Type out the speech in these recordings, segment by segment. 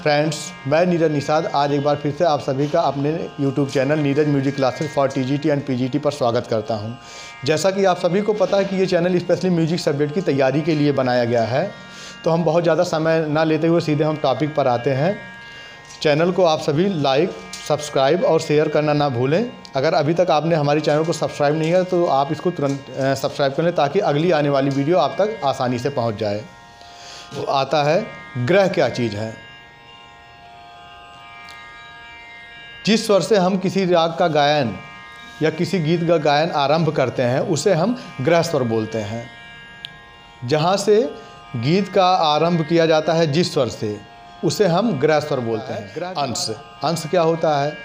Friends, मैं नीरज निषाद आज एक बार फिर से आप सभी का अपने YouTube channel Neeraj music classes for TGT and PGT पर स्वागत करता हूं। जैसा कि आप सभी को पता है कि ये चैनल स्पेशली म्यूजिक सब्जेक्ट की तैयारी के लिए बनाया गया है, तो हम बहुत ज़्यादा समय ना लेते हुए सीधे हम टॉपिक पर आते हैं। चैनल को आप सभी लाइक, सब्सक्राइब और शेयर करना ना भूलें। अगर अभी तक आपने हमारे चैनल को सब्सक्राइब नहीं किया तो आप इसको तुरंत सब्सक्राइब कर लें ताकि अगली आने वाली वीडियो आप तक आसानी से पहुँच जाए। तो आता है ग्रह क्या चीज़ है। जिस स्वर से हम किसी राग का गायन या किसी गीत का गायन आरंभ करते हैं उसे हम ग्रह स्वर बोलते हैं। जहाँ से गीत का आरंभ किया जाता है जिस स्वर से उसे हम ग्रह स्वर बोलते हैं। अंश क्या होता है?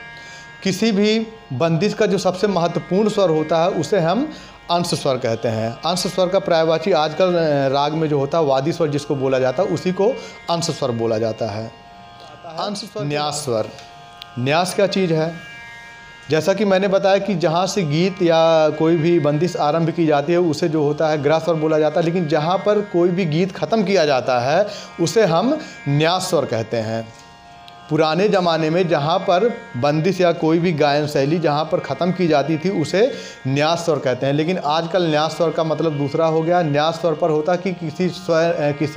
किसी भी बंदिश का जो सबसे महत्वपूर्ण स्वर होता है उसे हम अंश स्वर कहते हैं। अंश स्वर का पर्यायवाची आजकल राग में जो होता है वादी स्वर जिसको बोला जाता है उसी को अंश स्वर बोला जाता है। अंश स्वर। न्यास स्वर। न्यास क्या चीज़ है? जैसा कि मैंने बताया कि जहाँ से गीत या कोई भी बंदिश आरंभ की जाती है उसे जो होता है ग्रह स्वर बोला जाता है, लेकिन जहाँ पर कोई भी गीत ख़त्म किया जाता है उसे हम न्यास स्वर कहते हैं। पुराने ज़माने में जहाँ पर बंदिश या कोई भी गायन शैली जहाँ पर ख़त्म की जाती थी उसे न्यास स्वर कहते हैं, लेकिन आजकल न्यास स्वर का मतलब दूसरा हो गया। न्यास स्वर पर होता कि किसी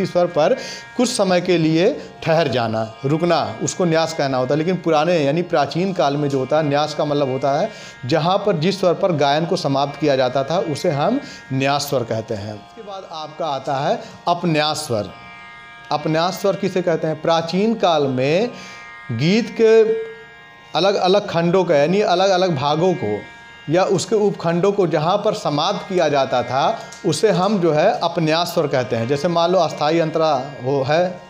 स्वर पर कुछ समय के लिए ठहर जाना, रुकना, उसको न्यास कहना होता है। लेकिन पुराने यानी प्राचीन काल में जो होता है न्यास का मतलब होता है जहाँ पर जिस स्वर पर गायन को समाप्त किया जाता था उसे हम न्यास स्वर कहते हैं। उसके बाद आपका आता है अपन्यास स्वर। अपन्यास स्वर किसे कहते हैं? प्राचीन काल में गीत के अलग अलग खंडों का यानी अलग अलग भागों को या उसके उपखंडों को जहाँ पर समाप्त किया जाता था उसे हम जो है अपन्यास स्वर कहते हैं। जैसे मान लो अस्थाई अंतरा हो है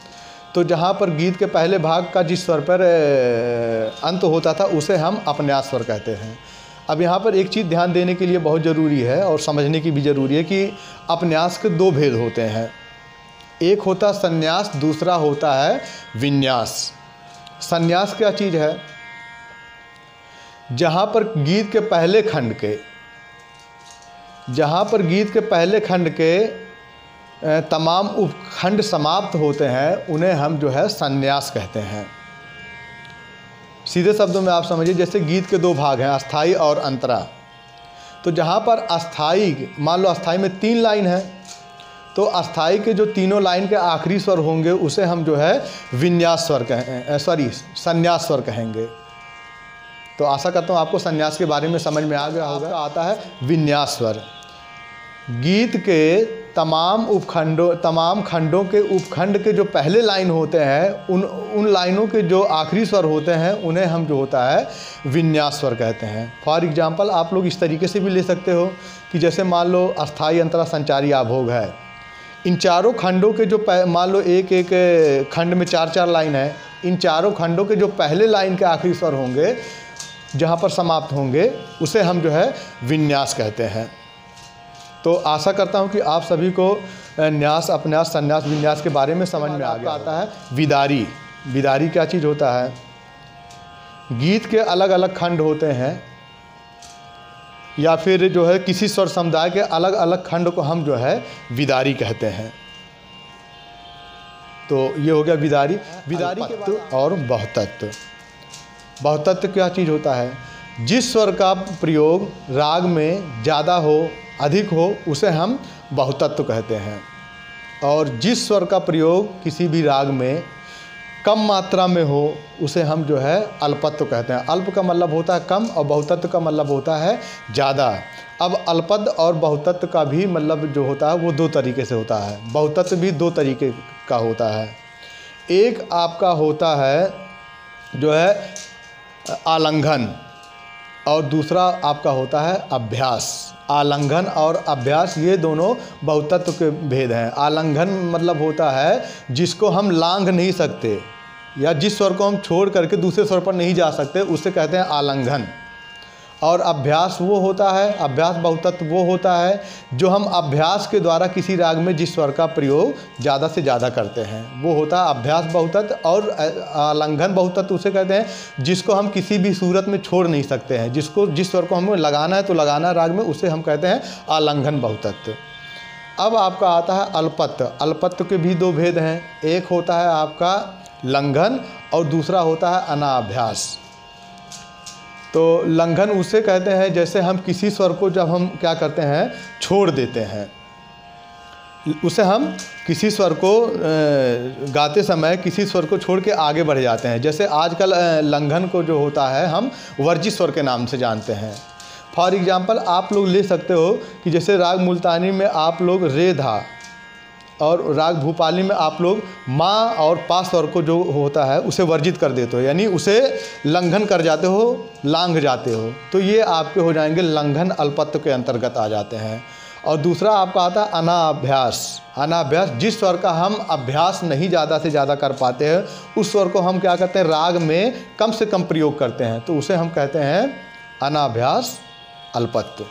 तो जहाँ पर गीत के पहले भाग का जिस स्वर पर अंत होता था उसे हम अपन्यास स्वर कहते हैं। अब यहाँ पर एक चीज़ ध्यान देने के लिए बहुत ज़रूरी है और समझने की भी ज़रूरी है कि अपन्यास के दो भेद होते हैं। एक होता संन्यास, दूसरा होता है विन्यास। संन्यास क्या चीज़ है? जहाँ पर गीत के पहले खंड के तमाम उपखंड समाप्त होते हैं उन्हें हम जो है संन्यास कहते हैं। सीधे शब्दों में आप समझिए, जैसे गीत के दो भाग हैं अस्थाई और अंतरा, तो जहाँ पर अस्थाई, मान लो अस्थाई में 3 लाइन है तो अस्थाई के जो तीनों लाइन के आखिरी स्वर होंगे उसे हम जो है विन्यास स्वर संन्यास स्वर कहेंगे। तो आशा करता हूँ आपको संन्यास के बारे में समझ में आ गया होगा। आता है विन्यास स्वर। गीत के तमाम खंडों के उपखंड के जो पहले लाइन होते हैं उन लाइनों के जो आखिरी स्वर होते हैं उन्हें हम जो होता है विन्यास स्वर कहते हैं। फॉर एग्जांपल आप लोग इस तरीके से भी ले सकते हो कि जैसे मान लो अस्थाई अंतरा संचारी आभोग है, इन चारों खंडों के जो मान लो एक एक खंड में 4-4 लाइन है, इन चारों खंडों के जो पहले लाइन के आखिरी स्वर होंगे जहाँ पर समाप्त होंगे उसे हम जो है विन्यास कहते हैं। तो आशा करता हूँ कि आप सभी को न्यास, अपन्यास, संन्यास, विन्यास के बारे में समझ में आ गया। आता है विदारी। विदारी क्या चीज़ होता है? गीत के अलग अलग खंड होते हैं या फिर जो है किसी स्वर समुदाय के अलग अलग खंड को हम जो है विदारी कहते हैं। तो ये हो गया विदारी। विदारी के बाद और बहुतत्व। बहुतत्व क्या चीज़ होता है? जिस स्वर का प्रयोग राग में ज़्यादा हो, अधिक हो उसे हम बहुतत्व कहते हैं, और जिस स्वर का प्रयोग किसी भी राग में कम मात्रा में हो उसे हम जो है अल्पत्व कहते हैं। अल्प का मतलब होता है कम और बहुतत्व का मतलब होता है ज़्यादा। अब अल्पद और बहुतत्व का भी मतलब जो होता है वो 2 तरीके से होता है। बहुतत्व भी 2 तरीके का होता है। एक आपका होता है जो है आलंघन और दूसरा आपका होता है अभ्यास। आलंघन और अभ्यास ये दोनों बहुतत्व के भेद हैं। आलंघन मतलब होता है जिसको हम लांघ नहीं सकते या जिस स्वर को हम छोड़ करके दूसरे स्वर पर नहीं जा सकते उसे कहते हैं आलंघन। और अभ्यास वो होता है, अभ्यास बहुतत्व वो होता है जो हम अभ्यास के द्वारा किसी राग में जिस स्वर का प्रयोग ज़्यादा से ज़्यादा करते हैं वो होता है अभ्यास बहुतत्व। और आलंघन बहुतत्व उसे कहते हैं जिसको हम किसी भी सूरत में छोड़ नहीं सकते हैं, जिस स्वर को हमें लगाना है तो लगाना राग में, उसे हम कहते हैं आलंघन बहुतत्व। अब आपका आता है अल्पत्व। अल्पत्व के भी 2 भेद हैं। एक होता है आपका लंघन और दूसरा होता है अनाभ्यास। तो लंघन उसे कहते हैं जैसे हम किसी स्वर को जब हम क्या करते हैं, छोड़ देते हैं, उसे हम किसी स्वर को गाते समय किसी स्वर को छोड़ के आगे बढ़ जाते हैं। जैसे आजकल लंघन को जो होता है हम वर्जित स्वर के नाम से जानते हैं। फॉर एग्जांपल आप लोग ले सकते हो कि जैसे राग मुल्तानी में आप लोग रे धा और राग भूपाली में आप लोग माँ और पा स्वर को जो होता है उसे वर्जित कर देते हो, यानी उसे लंघन कर जाते हो, लांघ जाते हो। तो ये आपके हो जाएंगे लंघन अल्पत्व के अंतर्गत आ जाते हैं। और दूसरा आपका आता है अनाभ्यास। अनाभ्यास जिस स्वर का हम अभ्यास नहीं ज़्यादा से ज़्यादा कर पाते हैं, उस स्वर को हम क्या करते हैं, राग में कम से कम प्रयोग करते हैं, तो उसे हम कहते हैं अनाभ्यास अल्पत्व।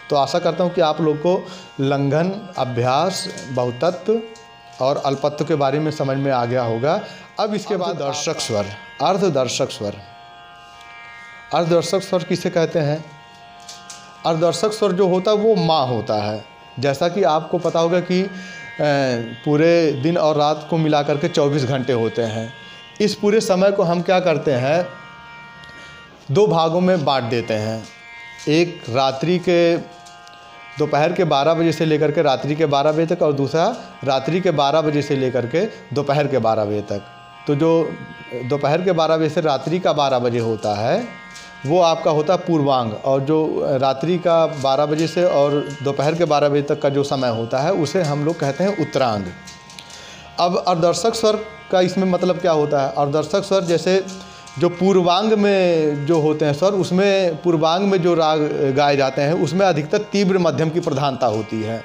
तो आशा करता हूँ कि आप लोग को लंघन, अभ्यास, बहुतत्व और अल्पत्व के बारे में समझ में आ गया होगा। अब इसके बाद दर्शक स्वर, अर्धदर्शक स्वर। अर्धदर्शक स्वर किसे कहते हैं? अर्धदर्शक स्वर जो होता है वो माँ होता है। जैसा कि आपको पता होगा कि पूरे दिन और रात को मिला करके 24 घंटे होते हैं। इस पूरे समय को हम क्या करते हैं, दो भागों में बांट देते हैं। एक रात्रि के दोपहर के 12 बजे से लेकर के रात्रि के 12 बजे तक, और दूसरा रात्रि के 12 बजे से लेकर के दोपहर के 12 बजे तक। तो जो दोपहर के 12 बजे से रात्रि का 12 बजे होता है वो आपका होता है पूर्वांग, और जो रात्रि का 12 बजे से और दोपहर के 12 बजे तक का जो समय होता है उसे हम लोग कहते हैं उत्तरांग। अब अर्धदर्शक स्वर का इसमें मतलब क्या होता है? अर्धदर्शक स्वर जैसे जो पूर्वांग में जो होते हैं स्वर, उसमें पूर्वांग में जो राग गाए जाते हैं उसमें अधिकतर तीव्र मध्यम की प्रधानता होती है,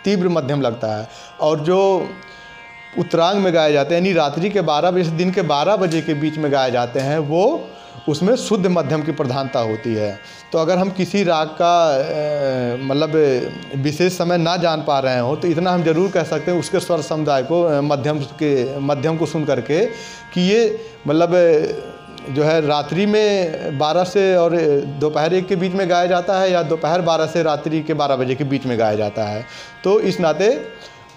तीव्र मध्यम लगता है। और जो उत्तरांग में गाए जाते हैं, यानी रात्रि के 12 बजे से दिन के 12 बजे के बीच में गाए जाते हैं, वो उसमें शुद्ध मध्यम की प्रधानता होती है। तो अगर हम किसी राग का मतलब विशेष समय ना जान पा रहे हो तो इतना हम जरूर कह सकते हैं उसके स्वर समुदाय को मध्यम को सुन करके कि ये मतलब जो है रात्रि में 12 से और दोपहर 1 के बीच में गाया जाता है, या दोपहर 12 से रात्रि के 12 बजे के बीच में गाया जाता है। तो इस नाते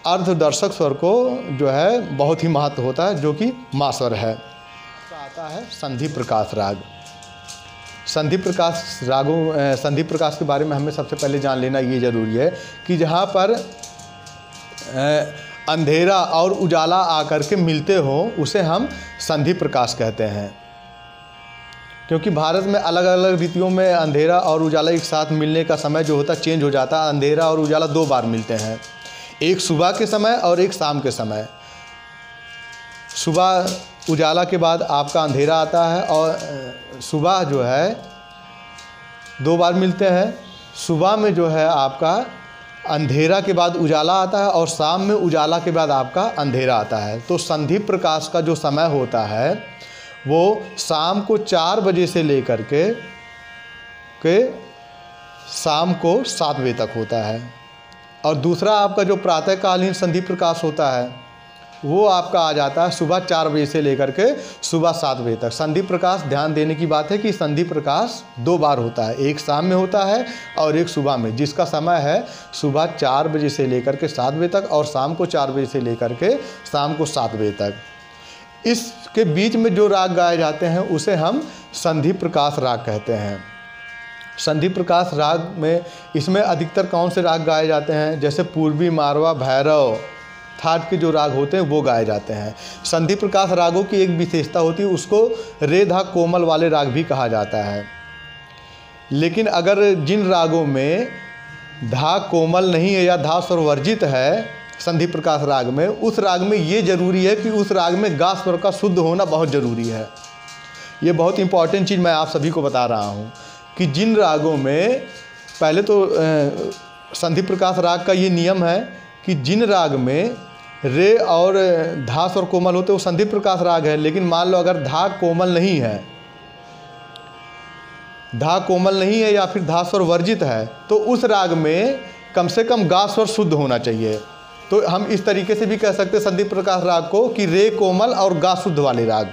अर्धदर्शक स्वर को जो है बहुत ही महत्व होता है, जो कि माँ स्वर है। आता है संधि प्रकाश राग। संधि प्रकाश रागों, संधि प्रकाश के बारे में हमें सबसे पहले जान लेना ये ज़रूरी है कि जहाँ पर अंधेरा और उजाला आकर के मिलते हो उसे हम संधि प्रकाश कहते हैं। क्योंकि भारत में अलग अलग रीतियों में अंधेरा और उजाला एक साथ मिलने का समय जो होता है चेंज हो जाता है। अंधेरा और उजाला 2 बार मिलते हैं, एक सुबह के समय और एक शाम के समय। सुबह उजाला के बाद आपका अंधेरा आता है, और सुबह जो है 2 बार मिलते हैं। सुबह में जो है आपका अंधेरा के बाद उजाला आता है, और शाम में उजाला के बाद आपका अंधेरा आता है। तो संधि प्रकाश का जो समय होता है वो शाम को 4 बजे से लेकर के शाम को 7 बजे तक होता है। और दूसरा आपका जो प्रातःकालीन संधि प्रकाश होता है वो आपका आ जाता है सुबह 4 बजे से लेकर के सुबह 7 बजे तक। संधि प्रकाश, ध्यान देने की बात है कि संधि प्रकाश 2 बार होता है, एक शाम में होता है और एक सुबह में, जिसका समय है सुबह 4 बजे से लेकर के 7 बजे तक और शाम को 4 बजे से लेकर के शाम को 7 बजे तक। इसके बीच में जो राग गाए जाते हैं उसे हम संधि प्रकाश राग कहते हैं। संधि प्रकाश राग में इसमें अधिकतर कौन से राग गाए जाते हैं? जैसे पूर्वी, मारवा, भैरव, थाट के जो राग होते हैं वो गाए जाते हैं। संधि प्रकाश रागों की एक विशेषता होती है, उसको रे धा कोमल वाले राग भी कहा जाता है। लेकिन अगर जिन रागों में धा कोमल नहीं है या धा स्वर वर्जित है संधि प्रकाश राग में, उस राग में ये जरूरी है कि उस राग में गा स्वर का शुद्ध होना बहुत ज़रूरी है। ये बहुत इंपॉर्टेंट चीज़ मैं आप सभी को बता रहा हूँ कि जिन रागों में, पहले तो संधि प्रकाश राग का ये नियम है कि जिन राग में रे और धा स्वर कोमल होते वो संधि प्रकाश राग है। लेकिन मान लो अगर धा कोमल नहीं है, धा कोमल नहीं है या फिर धा स्वर वर्जित है, तो उस राग में कम से कम गा स्वर शुद्ध होना चाहिए। तो हम इस तरीके से भी कह सकते हैं संधि प्रकाश राग को कि रे कोमल और गा शुद्ध वाले राग।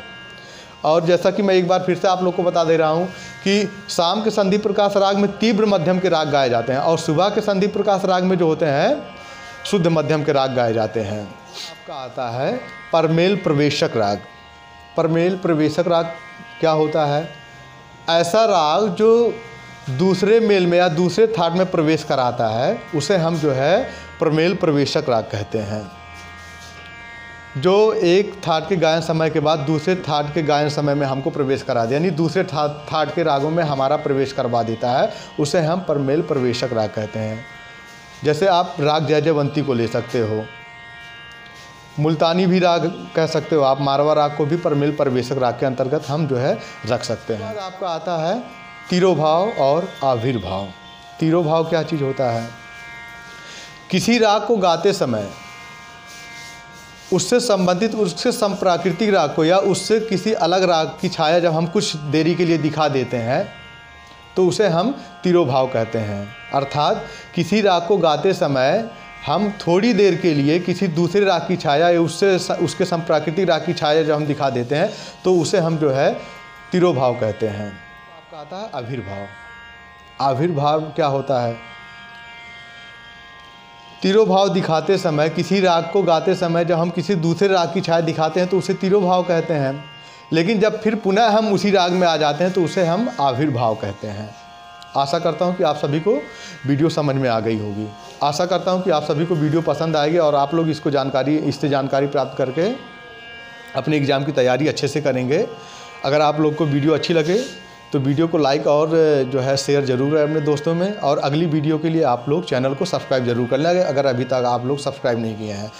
और जैसा कि मैं एक बार फिर से आप लोग को बता दे रहा हूँ कि शाम के संधि प्रकाश राग में तीव्र मध्यम के राग गाए जाते हैं, और सुबह के संधि प्रकाश राग में जो होते हैं शुद्ध मध्यम के राग गाए जाते हैं। आपका आता है परमेल प्रवेशक राग। परमेल प्रवेशक राग क्या होता है? ऐसा राग जो दूसरे मेल में या दूसरे थाट में प्रवेश कराता है, उसे हम जो है प्रमेल प्रवेशक राग कहते हैं। जो एक थाट के गायन समय के बाद दूसरे थाट के गायन समय में हमको प्रवेश करा दे, यानी दूसरे थाट के रागों में हमारा प्रवेश करवा देता है, उसे हम परमेल प्रवेशक राग कहते हैं। जैसे आप राग जयजयवंती को ले सकते हो, मुल्तानी भी राग कह सकते हो आप, मारवा राग को भी परमेल प्रवेशक राग के अंतर्गत हम जो है रख सकते हैं। और आपका आता है तिरोभाव और आविर्भाव। तिरोभाव क्या चीज़ होता है? किसी राग को गाते समय उससे संबंधित, उससे संप्राकृतिक राग को या उससे किसी अलग राग की छाया जब हम कुछ देरी के लिए दिखा देते हैं तो उसे हम तिरोभाव कहते हैं। अर्थात किसी राग को गाते समय हम थोड़ी देर के लिए किसी दूसरे राग की छाया या उसके संप्राकृतिक राग की छाया जब हम दिखा देते हैं तो उसे हम जो है तिरोभाव कहते हैं। आपका आता है आविर्भाव। आविर्भाव क्या होता है? तिरोभाव दिखाते समय, किसी राग को गाते समय जब हम किसी दूसरे राग की छाया दिखाते हैं तो उसे तिरोभाव कहते हैं, लेकिन जब फिर पुनः हम उसी राग में आ जाते हैं तो उसे हम आविर्भाव कहते हैं। आशा करता हूं कि आप सभी को वीडियो समझ में आ गई होगी। आशा करता हूं कि आप सभी को वीडियो पसंद आएगी और आप लोग इससे जानकारी प्राप्त करके अपने एग्ज़ाम की तैयारी अच्छे से करेंगे। अगर आप लोग को वीडियो अच्छी लगे तो वीडियो को लाइक और जो है शेयर ज़रूर करें अपने दोस्तों में, और अगली वीडियो के लिए आप लोग चैनल को सब्सक्राइब ज़रूर कर लें अगर अभी तक आप लोग सब्सक्राइब नहीं किए हैं।